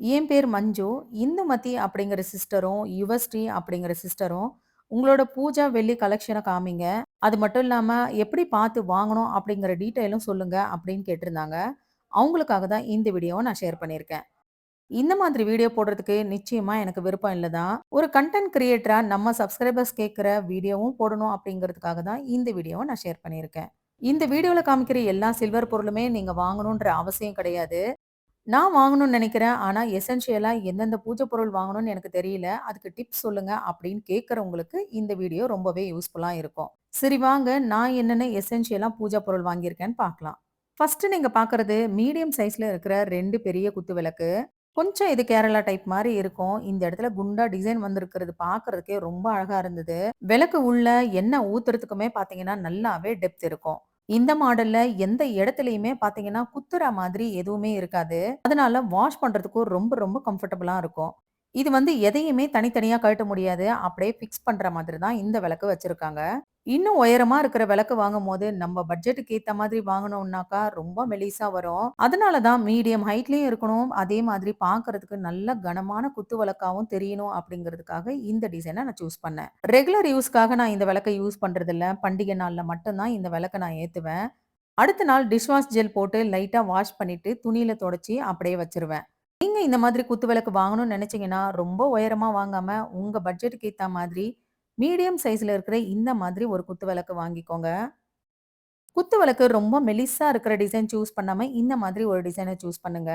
என் பேர் மஞ்சு. இந்துமதி அப்படிங்கிற சிஸ்டரும், யுவஸ்ரீ அப்படிங்கிற சிஸ்டரும், உங்களோட பூஜா வெள்ளி கலெக்ஷன காமிங்க. அது மட்டும் இல்லாம எப்படி பார்த்து வாங்கணும் அப்படிங்கிற டீட்டெயிலும் சொல்லுங்க அப்படின்னு கேட்டிருந்தாங்க. அவங்களுக்காக தான் இந்த வீடியோவ நான் ஷேர் பண்ணியிருக்கேன். இந்த மாதிரி வீடியோ போடுறதுக்கு நிச்சயமா எனக்கு விருப்பம் இல்ல தான். ஒரு கன்டென்ட் கிரியேட்டரா நம்ம சப்ஸ்கிரைபர்ஸ் கேட்கிற வீடியோவும் போடணும் அப்படிங்கிறதுக்காக தான் இந்த வீடியோவ நான் ஷேர் பண்ணியிருக்கேன். இந்த வீடியோல காமிக்கிற எல்லா சில்வர் பொருளுமே நீங்க வாங்கணுன்ற அவசியம் கிடையாது. நான் வாங்கணும்னு நெனைக்கிறேன். ஆனா, எசென்ஷியலா எந்தெந்த பூஜை பொருள் வாங்கணும்னு எனக்கு தெரியல. அதுக்கு டிப்ஸ் சொல்லுங்க அப்படின்னு கேட்கிறவங்களுக்கு இந்த வீடியோ ரொம்பவே யூஸ்ஃபுல்லா இருக்கும். சரி வாங்க, நான் என்னென்ன எசென்ஷியலா பூஜை பொருள் வாங்கியிருக்கேன்னு பார்க்கலாம். ஃபர்ஸ்ட்டு நீங்க பார்க்கறது மீடியம் சைஸ்ல இருக்கிற 2 பெரிய குத்து விளக்கு. கொஞ்சம் இது கேரளா டைப் மாரி இருக்கும். இந்த இடத்துல குண்டா டிசைன் வந்திருக்கிறது பார்க்கறதுக்கே ரொம்ப அழகா இருந்தது. விளக்கு உள்ள எண்ணெய் ஊத்துறதுக்குமே பார்த்தீங்கன்னா, நல்லாவே டெப்த் இருக்கும். இந்த மாடல்ல எந்த இடத்துலயுமே பார்த்தீங்கன்னா, குத்துற மாதிரி எதுவுமே இருக்காது. அதனால வாஷ் பண்றதுக்கும் ரொம்ப ரொம்ப கம்ஃபர்டபுளா இருக்கும். இது வந்து எதையுமே தனித்தனியா கழட்ட முடியாது. அப்படியே ஃபிக்ஸ் பண்ற மாதிரி தான் இந்த விளக்கு வச்சிருக்காங்க. இன்னும் உயரமா இருக்கிற விளக்கு வாங்கும்போது, நம்ம பட்ஜெட்டுக்கு ஏத்த மாதிரி வாங்குனோம்னாக்கா, ரொம்ப மெலிசா வரும். அதனால தான் மீடியம் ஹைட்லயும் இருக்கணும். அதே மாதிரி பார்க்கறதுக்கு நல்ல கனமான குத்து விளக்காவும் தெரியணும் அப்படிங்கிறதுக்காக இந்த டிசைன நான் சூஸ் பண்ணேன். ரெகுலர் யூஸ்க்காக நான் இந்த விளக்க யூஸ் பண்றதில்ல. பண்டிகை நாள்ல மட்டும் தான் இந்த விளக்க நான் ஏத்துவேன். அடுத்த நாள் டிஷ் வாஷ் ஜெல் போட்டு லைட்டா வாஷ் பண்ணிட்டு, துணியில தொடச்சு அப்படியே வச்சுருவேன். நீங்க இந்த மாதிரி குத்து விளக்கு வாங்கணும்னு நெனச்சீங்கன்னா, ரொம்ப உயரமா வாங்காம, உங்க பட்ஜெட்டுக்கு ஏத்தா மாதிரி, மீடியம் சைஸ்ல இருக்கிற இந்த மாதிரி ஒரு குத்து விளக்கு வாங்கிக்கோங்க. குத்து விளக்கு ரொம்ப மெலிசா இருக்கிற டிசைன் சூஸ் பண்ணாம, இந்த மாதிரி ஒரு டிசைன சூஸ் பண்ணுங்க.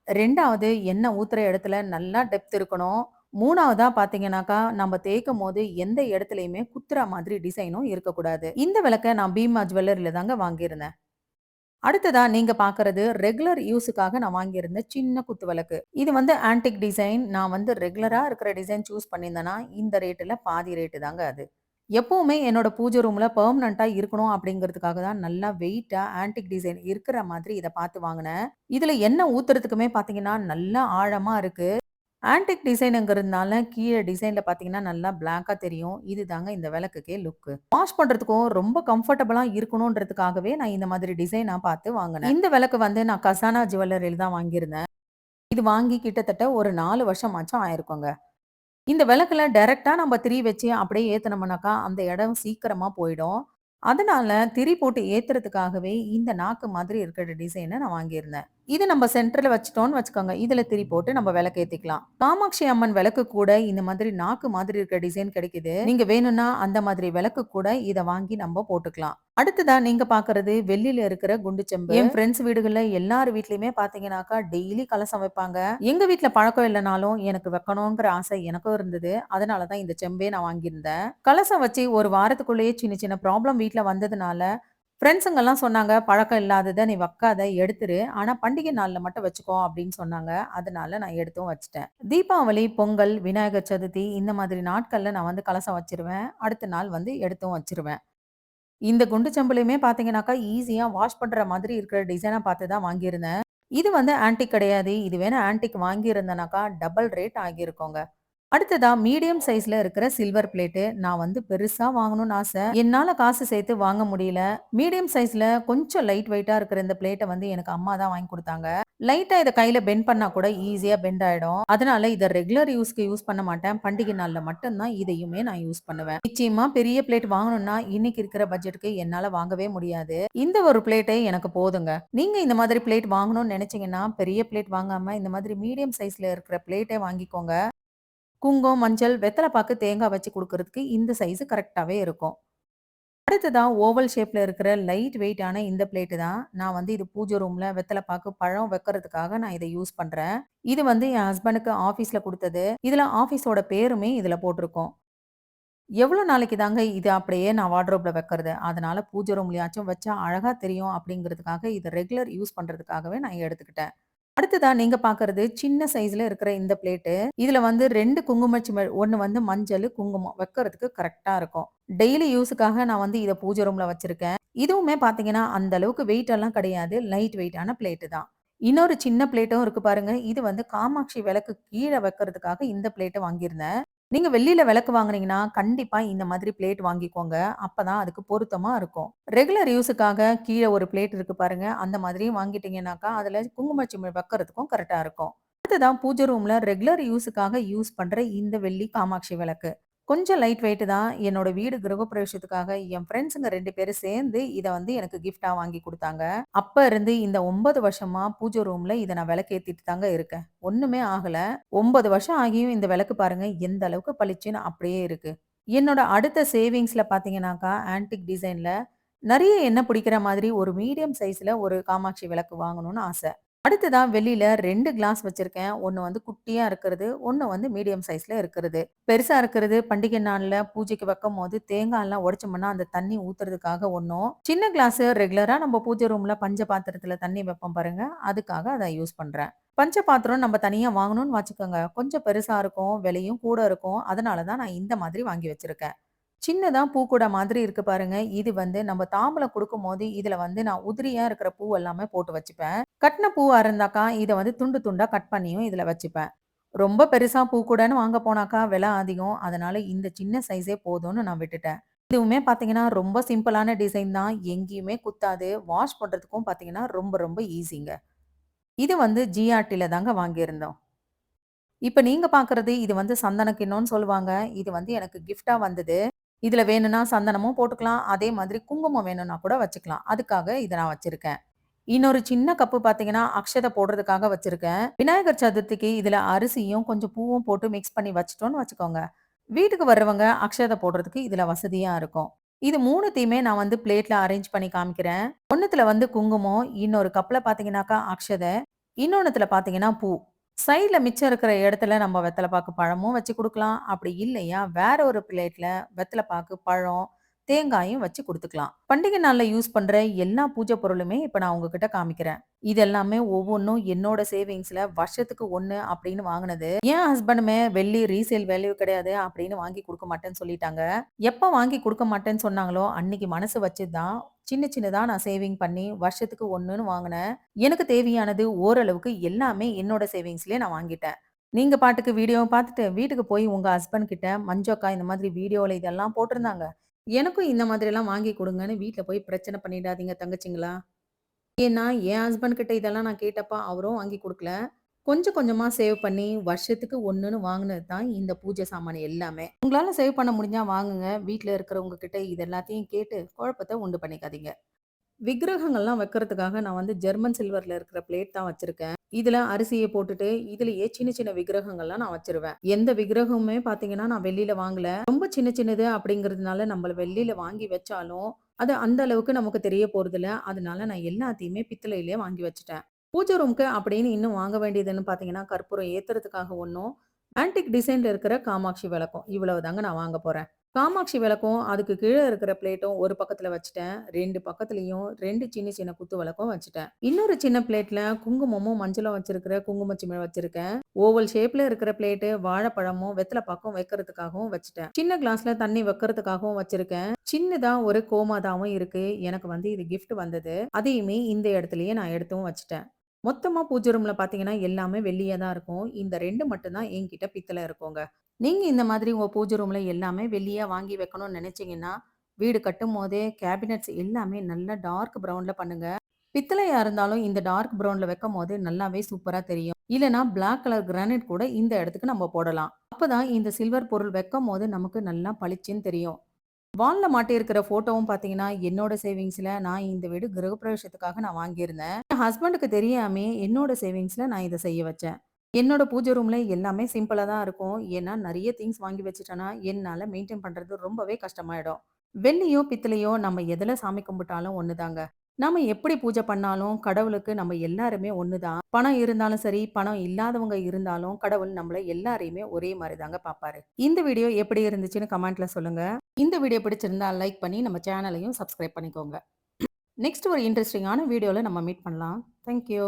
2வது எண்ணெய் ஊத்துற இடத்துல நல்லா டெப்த் இருக்கணும். 3வதா பார்த்தீங்கன்னாக்கா, நம்ம தேய்க்கும்போது எந்த இடத்துலயுமே குத்துற மாதிரி டிசைனும் இருக்கக்கூடாது. இந்த விளக்க நான் பீமா ஜுவல்லரில தாங்க வாங்கியிருந்தேன். அடுத்ததா நீங்க பார்க்கறது ரெகுலர் யூஸுக்காக நான் வாங்கியிருந்த சின்ன குத்து விளக்கு. இது வந்து ஆன்டிக் டிசைன். நான் வந்து ரெகுலரா இருக்கிற டிசைன் சூஸ் பண்ணியிருந்தேன்னா, இந்த ரேட்டுல பாதி ரேட்டு தாங்க அது. எப்பவுமே என்னோட பூஜை ரூம்ல பெர்மனன்ட்டா இருக்கணும் அப்படிங்கிறதுக்காக தான் நல்லா வெயிட்டா ஆன்டிக் டிசைன் இருக்கிற மாதிரி இத பார்த்து வாங்குனேன். இதுல எண்ணெய் ஊத்துறதுக்குமே பார்த்தீங்கன்னா, நல்லா ஆழமா இருக்கு. ஆன்டிக் டிசைனுங்கிறதுனால கீழ டிசைன்ல பார்த்தீங்கன்னா, நல்லா பிளாக்கா தெரியும். இதுதாங்க இந்த விளக்குக்கே லுக்கு. வாஷ் பண்றதுக்கும் ரொம்ப கம்ஃபர்டபுளா இருக்கணுன்றதுக்காகவே நான் இந்த மாதிரி டிசைனா பார்த்து வாங்குனேன். இந்த விளக்கு வந்து நான் கசானா ஜுவல்லரில தான் வாங்கியிருந்தேன். இது வாங்கி கிட்டத்தட்ட ஒரு 4 வருஷமாச்சும் ஆயிருக்குங்க. இந்த விளக்குல டைரக்ட்டா நம்ம திரி வச்சு அப்படியே ஏத்துனோம்னாக்கா, அந்த இடம் சீக்கிரமா போயிடும். அதனால திரி போட்டு ஏத்துறதுக்காகவே இந்த நாக்கு மாதிரி இருக்கிற டிசைன நான் வாங்கியிருந்தேன். இது நம்ம சென்டர்ல வச்சுட்டோம்னு வச்சுக்கோங்க. இதுல திரி போட்டு நம்ம விளக்கு ஏத்திக்கலாம். காமாட்சி அம்மன் விளக்கு கூட இந்த மாதிரி நாக்கு மாதிரி இருக்கிற டிசைன் கிடைக்குது. நீங்க வேணும்னா அந்த மாதிரி விளக்கு கூட இத வாங்கி நம்ம போட்டுக்கலாம். அடுத்ததா நீங்க பார்க்கறது வெள்ளில இருக்கிற குண்டு செம்பு. என் ஃப்ரெண்ட்ஸ் வீடுகள்ல எல்லார் வீட்லயுமே பார்த்தீங்கன்னாக்கா, டெய்லி கலசம் வைப்பாங்க. எங்க வீட்ல பழக்கம் இல்லனாலும் எனக்கு வைக்கணுங்கிற ஆசை எனக்கும் இருந்தது. அதனால தான் இந்த செம்பே நான் வாங்கியிருந்தேன். கலசம் வச்சு ஒரு வாரத்துக்குள்ளேயே சின்ன சின்ன ப்ராப்ளம் வீட்ல வந்ததுனால, ஃப்ரெண்ட்ஸுங்கலாம் சொன்னாங்க, "பழக்கம் இல்லாதத நீ வக்காத, எடுத்துரு. ஆனா பண்டிகை நாள்ல மட்டும் வச்சுக்கோ" அப்படின்னு சொன்னாங்க. அதனால நான் எடுத்தும் வச்சுட்டேன். தீபாவளி, பொங்கல், விநாயகர் சதுர்த்தி இந்த மாதிரி நாட்கள்ல நான் வந்து கலசம் வச்சுருவேன். அடுத்த நாள் வந்து எடுத்தும் வச்சுருவேன். இந்த குண்டு செம்புலயுமே பார்த்தீங்கன்னாக்கா, ஈஸியா வாஷ் பண்ற மாதிரி இருக்கிற டிசைனா பார்த்து தான் வாங்கியிருந்தேன். இது வந்து ஆன்டிக் கிடையாது. இது வேணா ஆன்டிக் வாங்கியிருந்தேனாக்கா, டபுள் ரேட் ஆகியிருக்குங்க. அடுத்ததா மீடியம் சைஸ்ல இருக்கிற சில்வர் பிளேட்டு. நான் வந்து பெருசா வாங்கணும்னு ஆசை. என்னால காசு சேர்த்து வாங்க முடியல. மீடியம் சைஸ்ல கொஞ்சம் லைட் வெயிட்டா இருக்கிற இந்த பிளேட்ட வந்து எனக்கு அம்மா தான் வாங்கி குடுத்தாங்க. லைட்டா இத கையில பெண்ட் பண்ணா கூட ஈஸியா பெண்ட் ஆயிடும். அதனால இத ரெகுலர் யூஸ்க்கு யூஸ் பண்ண மாட்டேன். பண்டிகை நாள்ல மட்டும் தான் இதையுமே நான் யூஸ் பண்ணுவேன். நிச்சயமா பெரிய பிளேட் வாங்கணும்னா இன்னைக்கு இருக்கிற பட்ஜெட்க்கு என்னால வாங்கவே முடியாது. இந்த ஒரு பிளேட்டே எனக்கு போதுங்க. நீங்க இந்த மாதிரி பிளேட் வாங்கணும்னு நினைச்சீங்கன்னா, பெரிய பிளேட் வாங்காம இந்த மாதிரி மீடியம் சைஸ்ல இருக்கிற பிளேட்டே வாங்கிக்கோங்க. குங்குமம், மஞ்சள், வெத்தல பாக்கு, தேங்காய் வச்சு குடுக்குறதுக்கு இந்த சைஸ் கரெக்ட்டாவே இருக்கும். அடுத்ததா ஓவல் ஷேப்ல இருக்கிற லைட் வெயிட்டான இந்த பிளேட்டு தான். நான் வந்து இது பூஜை ரூம்ல வெத்தல பாக்கு, பழம் வைக்கிறதுக்காக நான் இத யூஸ் பண்றேன். இது வந்து என் ஹஸ்பண்டுக்கு ஆஃபீஸ்ல குடுத்தது. இதுல ஆஃபீஸோட பேருமே இதுல போட்டிருக்கும். எவ்வளோ நாளைக்கு தாங்க இது அப்படியே நான் வார்ட்ரோப்ல வைக்கிறது? அதனால பூஜை ரூம்லயாச்சும் வச்சா அழகா தெரியும் அப்படிங்கிறதுக்காக இத ரெகுலர் யூஸ் பண்றதுக்காகவே நான் எடுத்துக்கிட்டேன். அடுத்ததா நீங்க பார்க்கறது சின்ன சைஸ்ல இருக்கிற இந்த பிளேட்டு. இதுல வந்து 2 குங்குமச்சிமிழ், ஒண்ணு வந்து மஞ்சளு, குங்குமம் வைக்கிறதுக்கு கரெக்ட்டா இருக்கும். டெய்லி யூஸுக்காக நான் வந்து இத பூஜை ரூம்ல வச்சிருக்கேன். இதுவுமே பார்த்தீங்கன்னா, அந்த அளவுக்கு வெயிட் எல்லாம் கிடையாது. லைட் வெயிட்டான பிளேட்டு தான். இன்னொரு சின்ன பிளேட்டும் இருக்கு பாருங்க. இது வந்து காமாட்சி விளக்கு கீழ வைக்கிறதுக்காக இந்த பிளேட்ட வாங்கியிருந்தேன். நீங்க வெள்ளியில விளக்கு வாங்குனீங்கன்னா, கண்டிப்பா இந்த மாதிரி பிளேட் வாங்கிக்கோங்க. அப்பதான் அதுக்கு பொருத்தமா இருக்கும். ரெகுலர் யூஸுக்காக கீழ ஒரு பிளேட் இருக்கு பாருங்க. அந்த மாதிரியும் வாங்கிட்டீங்கன்னாக்கா, அதுல குங்குமச்சிமிழ் வைக்கிறதுக்கும் கரெக்ட்டா இருக்கும். அடுத்ததான் பூஜை ரூம்ல ரெகுலர் யூஸுக்காக யூஸ் பண்ற இந்த வெள்ளி காமாட்சி விளக்கு. கொஞ்சம் லைட் வெயிட் தான். என்னோட வீடு கிரகப்பிரவேசத்துக்காக என் ஃப்ரெண்ட்ஸுங்க 2 பேரும் சேர்ந்து இத வந்து எனக்கு கிஃப்ட்டா வாங்கி குடுத்தாங்க. அப்ப இருந்து இந்த 9 வருஷமா பூஜை ரூம்ல இத நான் விளக்கேத்திட்டு தாங்க இருக்கேன். ஒண்ணுமே ஆகல. 9 வருஷம் ஆகியும் இந்த விளக்கு பாருங்க எந்த அளவுக்கு பளிச்சுன்னு அப்படியே இருக்கு. என்னோட அடுத்த சேவிங்ஸ்ல பார்த்தீங்கன்னாக்கா, ஆன்டிக் டிசைன்ல நெறைய எண்ணெய் பிடிக்கிற மாதிரி ஒரு மீடியம் சைஸ்ல ஒரு காமாட்சி விளக்கு வாங்கணும்னு ஆசை. அடுத்ததா வெளியில 2 கிளாஸ் வச்சிருக்கேன். ஒண்ணு வந்து குட்டியா இருக்கிறது, ஒண்ணு வந்து மீடியம் சைஸ்ல இருக்கிறது. பெருசா இருக்கிறது பண்டிகை நாள்ல பூஜைக்கு வைக்கும்போது தேங்காய்லாம் உடைச்சோம்னா, அந்த தண்ணி ஊத்துறதுக்காக ஒண்ணும், சின்ன கிளாஸ் ரெகுலரா நம்ம பூஜை ரூம்ல பஞ்ச பாத்திரத்துல தண்ணி வைப்போம் பாருங்க, அதுக்காக அத யூஸ் பண்றேன். பஞ்ச பாத்திரம் நம்ம தனியா வாங்கணும்னு வச்சுக்கோங்க. கொஞ்சம் பெருசா இருக்கும், விலையும் கூட இருக்கும். அதனால தான் நான் இந்த மாதிரி வாங்கி வச்சிருக்கேன். சின்னதா பூக்கூட மாதிரி இருக்கு பாருங்க. இது வந்து நம்ம தாம்பூலம் குடுக்கும்போது, இதுல வந்து நான் உதிரியா இருக்கிற பூ எல்லாமே போட்டு வச்சுப்பேன். கட்ன பூவா இருந்தாக்கா, இத வந்து துண்டு துண்டா கட் பண்ணியும் இதுல வச்சுப்பேன். ரொம்ப பெருசா பூக்கூடன்னு வாங்க போனாக்கா விலை அதிகம். அதனால இந்த சின்ன சைஸே போதும்னு நான் விட்டுட்டேன். இதுவுமே பார்த்தீங்கன்னா, ரொம்ப சிம்பிளான டிசைன் தான். எங்கேயுமே குத்தாது. வாஷ் பண்றதுக்கும் பார்த்தீங்கன்னா, ரொம்ப ரொம்ப ஈஸிங்க. இது வந்து ஜிஆர்டில தாங்க வாங்கியிருந்தோம். இப்ப நீங்க பார்க்குறது இது வந்து சந்தன கிண்ணம்னு சொல்லுவாங்க. இது வந்து எனக்கு கிஃப்ட்டா வந்தது. இதுல வேணும்னா சந்தனமும் போட்டுக்கலாம். அதே மாதிரி குங்குமம் வேணும்னா கூட வச்சுக்கலாம். அதுக்காக இத நான் வச்சிருக்கேன். இன்னொரு சின்ன கப்பு பார்த்தீங்கன்னா, அக்ஷத போடுறதுக்காக வச்சிருக்கேன். விநாயகர் சதுர்த்திக்கு இதுல அரிசியும், கொஞ்சம் பூவும் போட்டு மிக்ஸ் பண்ணி வச்சுட்டோம்னு வச்சுக்கோங்க. வீட்டுக்கு வர்றவங்க அக்ஷத போடுறதுக்கு இதுல வசதியா இருக்கும். இது 3த்தையுமே நான் வந்து பிளேட்ல அரேஞ்ச் பண்ணி காமிக்கிறேன். ஒண்ணுத்துல வந்து குங்குமம், இன்னொரு கப்ல பார்த்தீங்கன்னாக்கா அக்ஷத, இன்னொன்னுத்துல பார்த்தீங்கன்னா பூ. சைட்ல மிச்சம் இருக்கிற இடத்துல நம்ம வெத்தல பாக்கு பழமும் வச்சு குடுக்கலாம். அப்படி இல்லையா, வேற ஒரு பிளேட்ல வெத்தல பாக்கு, பழம், தேங்காயும் வச்சு குடுத்துக்கலாம். பண்டிகை நாள்ல யூஸ் பண்ற எல்லா பூஜை பொருளுமே இப்ப நான் உங்ககிட்ட காமிக்கிறேன். இது எல்லாமே ஒவ்வொன்னும் என்னோட சேவிங்ஸ்ல வருஷத்துக்கு 1 அப்படின்னு வாங்குனது. என் ஹஸ்பண்டுமே வெள்ளி ரீசேல் வேல்யூ கிடையாது அப்படின்னு வாங்கி குடுக்க மாட்டேன்னு சொல்லிட்டாங்க. எப்ப வாங்கி குடுக்க மாட்டேன்னு சொன்னாங்களோ, அன்னைக்கு மனசு வச்சு தான் சின்ன சின்னதா நான் சேவிங் பண்ணி வருஷத்துக்கு 1ன்னு வாங்குனேன். எனக்கு தேவையானது ஓரளவுக்கு எல்லாமே என்னோட சேவிங்ஸ்லயே நான் வாங்கிட்டேன். நீங்க பாட்டுக்கு வீடியோவ பார்த்துட்டு, வீட்டுக்கு போய் உங்க ஹஸ்பண்ட் கிட்ட, "மஞ்சு அக்கா இந்த மாதிரி வீடியோல இதெல்லாம் போட்டிருந்தாங்க. எனக்கும் இந்த மாதிரிலாம் வாங்கி குடுங்கன்னு" வீட்ல போய் பிரச்சனை பண்ணிடாதீங்க தங்கச்சிங்களா. ஏன்னா, என் ஹஸ்பண்ட் கிட்ட இதெல்லாம் நான் கேட்டப்ப அவரும் வாங்கி குடுக்கல. கொஞ்சம் கொஞ்சமா சேவ் பண்ணி வருஷத்துக்கு 1ன்னு வாங்குனது தான் இந்த பூஜை சாமான் எல்லாமே. உங்களால சேவ் பண்ண முடிஞ்சா வாங்குங்க. வீட்ல இருக்கிறவங்க கிட்ட இது எல்லாத்தையும் கேட்டு குழப்பத்த உண்டு பண்ணிக்காதீங்க. விக்கிரகங்கள்லாம் வைக்கிறதுக்காக நான் வந்து ஜெர்மன் சில்வர்ல இருக்கிற பிளேட் தான் வச்சிருக்கேன். இதுல அரிசிய போட்டுட்டு, இதுலயே சின்ன சின்ன விக்கிரகங்கள்லாம் நான் வச்சுருவேன். எந்த விக்கிரகமுமே பார்த்தீங்கன்னா, நான் வெள்ளியில வாங்கல. ரொம்ப சின்ன சின்னது அப்படிங்கிறதுனால நம்மள வெள்ளியில வாங்கி வச்சாலும், அது அந்த அளவுக்கு நமக்கு தெரிய போறதில்ல. அதனால நான் எல்லாத்தையுமே பித்தளையிலேயே வாங்கி வச்சுட்டேன். பூஜை ரூம்க்கு அப்படின்னு இன்னும் வாங்க வேண்டியதுன்னு பார்த்தீங்கன்னா, கற்பூரம் ஏத்துறதுக்காக ஒண்ணும், ஆன்டிக் டிசைன்ல இருக்கிற காமாட்சி விளக்கும். இவ்வளவு தாங்க நான் வாங்க போறேன். காமாட்சி விளக்கும், அதுக்கு கீழ இருக்கிற பிளேட்டும் ஒரு பக்கத்துல வச்சுட்டேன். 2 பக்கத்துலயும் 2 சின்ன சின்ன குத்து விளக்கும் வச்சுட்டேன். இன்னொரு சின்ன பிளேட்ல குங்குமமும், மஞ்சளும் வச்சிருக்கிற குங்கும சிமிழ் வச்சிருக்கேன். ஓவல் ஷேப்ல இருக்கிற பிளேட்டு வாழைப்பழமும், வெத்தல பாக்கும் வைக்கிறதுக்காகவும் வச்சுட்டேன். சின்ன கிளாஸ்ல தண்ணி வைக்கிறதுக்காகவும் வச்சிருக்கேன். சின்னதா ஒரு கோமாதாவும் இருக்கு. எனக்கு வந்து இது கிஃப்ட் வந்தது. அதையுமே இந்த இடத்துலயே நான் எடுத்தும் வச்சுட்டேன். மொத்தமா பூஜை ரூம்ல பார்த்தீங்கன்னா, எல்லாமே வெள்ளியா தான் இருக்கும். இந்த 2 மட்டும் தான் என்கிட்ட பித்தள இருக்குங்க. நீங்க இந்த மாதிரி உங்க பூஜை ரூம்ல எல்லாமே வெள்ளியா வாங்கி வைக்கணும்னு நினைச்சீங்கன்னா, வீடு கட்டும்போதே கேபினெட்ஸ் எல்லாமே நல்லா டார்க் ப்ரவுன்ல பண்ணுங்க. பித்தளையா இருந்தாலும் இந்த டார்க் ப்ரவுன்ல வைக்கும்போது நல்லாவே சூப்பரா தெரியும். இல்லன்னா பிளாக் கலர் கிரானைட் கூட இந்த இடத்துக்கு நம்ம போடலாம். அப்பதான் இந்த சில்வர் பொருள் வைக்கும்போது நமக்கு நல்லா பளிச்சுன்னு தெரியும். வால்ல மாட்டியிருக்கிற ஃபோட்டோவும் பார்த்தீங்கன்னா, என்னோட சேவிங்ஸ்ல நான் இந்த வீடு கிரகப்பிரவேசத்துக்காக நான் வாங்கியிருந்தேன். என் ஹஸ்பண்டுக்கு தெரியாமயே என்னோட சேவிங்ஸ்ல நான் இத செய்ய வச்சேன். என்னோட பூஜை ரூம்ல எல்லாமே சிம்பிளா தான் இருக்கும். ஏன்னா, நெறைய திங்ஸ் வாங்கி வச்சுட்டேன்னா, என்னால மெயின்டெயின் பண்றது ரொம்பவே கஷ்டமாயிடும். வெள்ளியோ, பித்தளையோ நம்ம எதுல சாமி கும்பிட்டாலும் ஒண்ணுதாங்க. நாம எப்படி பூஜை பண்ணாலும் கடவுளுக்கு நம்ம எல்லாருமே ஒண்ணுதான். பணம் இருந்தாலும் சரி, பணம் இல்லாதவங்க இருந்தாலும் கடவுள் நம்மள எல்லாரையுமே ஒரே மாரி தாங்க பார்ப்பாரு. இந்த வீடியோ எப்படி இருந்துச்சுன்னு கமெண்ட்ல சொல்லுங்க. இந்த வீடியோ பிடிச்சிருந்தா லைக் பண்ணி நம்ம சேனலையும் சப்ஸ்கிரைப் பண்ணிக்கோங்க. நெக்ஸ்ட் ஒரு இன்ட்ரஸ்டிங்கான வீடியோல நம்ம மீட் பண்ணலாம். Thank you.